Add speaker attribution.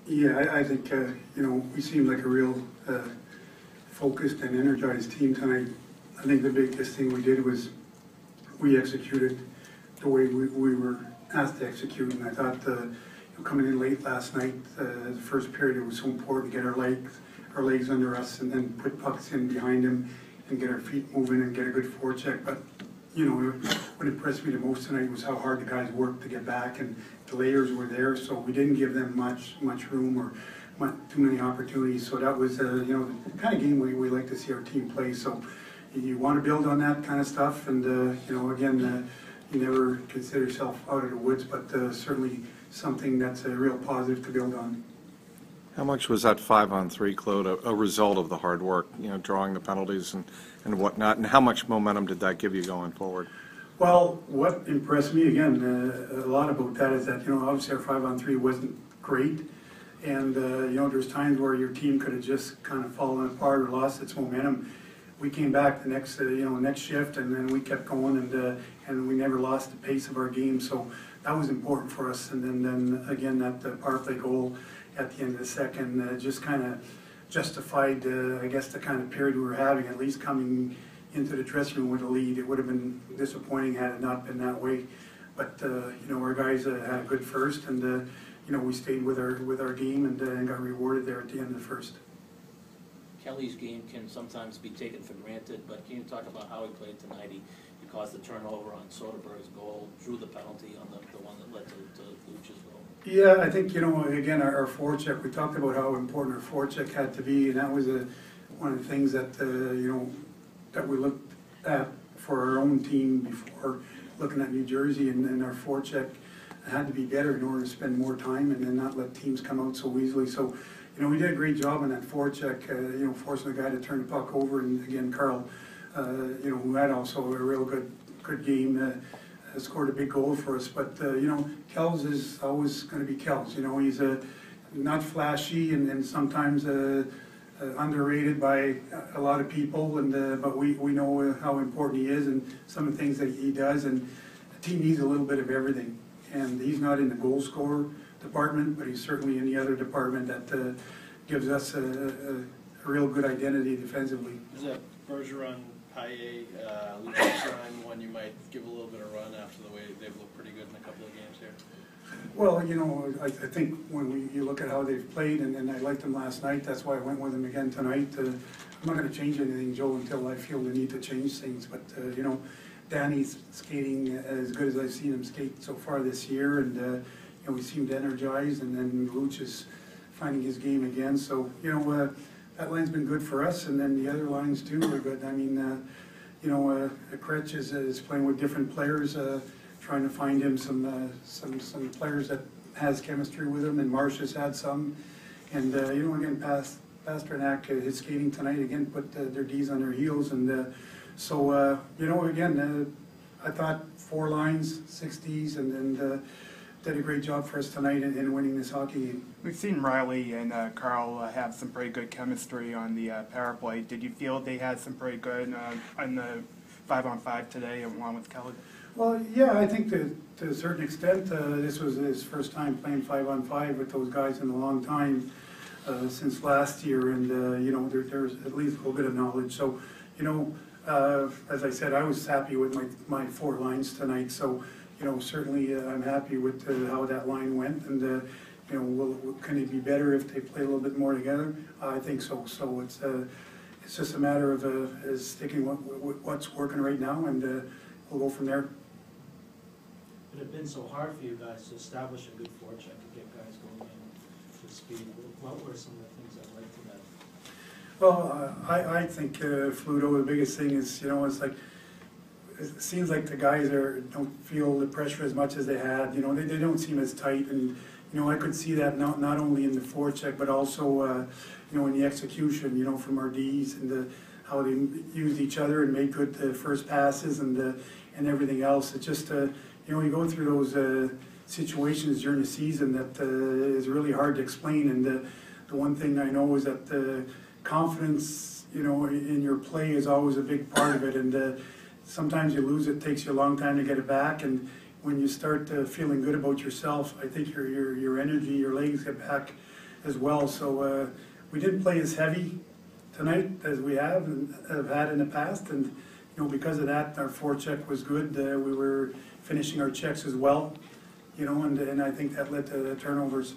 Speaker 1: Yeah, I think, we seemed like a real focused and energized team tonight. I think the biggest thing we did was we executed the way we were asked to execute. And I thought coming in late last night, the first period, it was so important to get our legs under us and then put pucks in behind them and get our feet moving and get a good forecheck. But what impressed me the most tonight was how hard the guys worked to get back, and the layers were there, so we didn't give them much room or too many opportunities. So that was the kind of game we like to see our team play. So you want to build on that kind of stuff, and again, you never consider yourself out of the woods, but certainly something that's a real positive to build on.
Speaker 2: How much was that 5-on-3, Claude, a result of the hard work, drawing the penalties and whatnot, and how much momentum did that give you going forward?
Speaker 1: Well, what impressed me, again, a lot about that is that, obviously our 5-on-3 wasn't great, and, there's times where your team could have just kind of fallen apart or lost its momentum. We came back the next, next shift, and then we kept going, and we never lost the pace of our game, so that was important for us. And then again, that power play goal at the end of the second just kind of justified, I guess, the kind of period we were having, at least coming into the dressing room with a lead. It would have been disappointing had it not been that way. But our guys had a good first, and we stayed with our game and got rewarded there at the end of the first.
Speaker 3: Kelly's game can sometimes be taken for granted, but can you talk about how he played tonight? He caused the turnover on Soderberg's goal, drew the penalty on the one that led to Luch's goal.
Speaker 1: Yeah, I think, again, our forecheck, we talked about how important our forecheck had to be, and that was one of the things that, that we looked at for our own team before looking at New Jersey, and our forecheck had to be better in order to spend more time and then not let teams come out so easily. So, we did a great job on that forecheck, forcing the guy to turn the puck over, and again, Carl, who had also a real good game, scored a big goal for us. But Kells is always going to be Kells. He's not flashy and sometimes underrated by a lot of people, and but we know how important he is and some of the things that he does. And the team needs a little bit of everything. And he's not in the goal scorer department, but he's certainly in the other department that gives us a real good identity defensively.
Speaker 4: Is that Bergeron, Paille, Lucian one you might give a little bit of run after the way they've looked pretty good in a couple of games here?
Speaker 1: Well, I think when you look at how they've played, and I liked them last night, that's why I went with them again tonight. I'm not going to change anything, Joe, until I feel the need to change things. But, Danny's skating as good as I've seen him skate so far this year, and we seemed energized, and then Luch is finding his game again. So, that line's been good for us, and then the other lines too are good. I mean, Kretsch is playing with different players, trying to find him some players that has chemistry with him, and Marsh has had some. And again, Pasternak, his skating tonight again put their D's on their heels, and so again, I thought 4 lines, 6 D's, and did a great job for us tonight in winning this hockey game.
Speaker 5: We've seen Riley and Carl have some pretty good chemistry on the power play. Did you feel they had some pretty good on the 5-on-5 today, along with Kelly?
Speaker 1: Well, yeah, I think that to a certain extent, this was his first time playing 5-on-5 with those guys in a long time, since last year, and there's at least a little bit of knowledge. So, as I said, I was happy with my 4 lines tonight. So, certainly I'm happy with how that line went, and can it be better if they play a little bit more together? I think so. So it's just a matter of sticking with what's working right now, and we'll go from there.
Speaker 6: It had been so hard for you guys to establish a good forecheck to get guys going in to speed. What were some of the things that led to that?
Speaker 1: Well, I think Fluto, the biggest thing is, it's like, it seems like the guys don't feel the pressure as much as they had. They don't seem as tight, and I could see that not only in the forecheck, but also in the execution. From our D's, and how they used each other and made good first passes and everything else. It's just you go through those situations during the season that is really hard to explain. And the one thing I know is that confidence, in your play is always a big part of it, and sometimes you lose it, takes you a long time to get it back, and when you start feeling good about yourself, I think your energy, your legs get back as well. So we didn't play as heavy tonight as we have had in the past, and because of that, our forecheck was good. We were finishing our checks as well, and I think that led to the turnovers.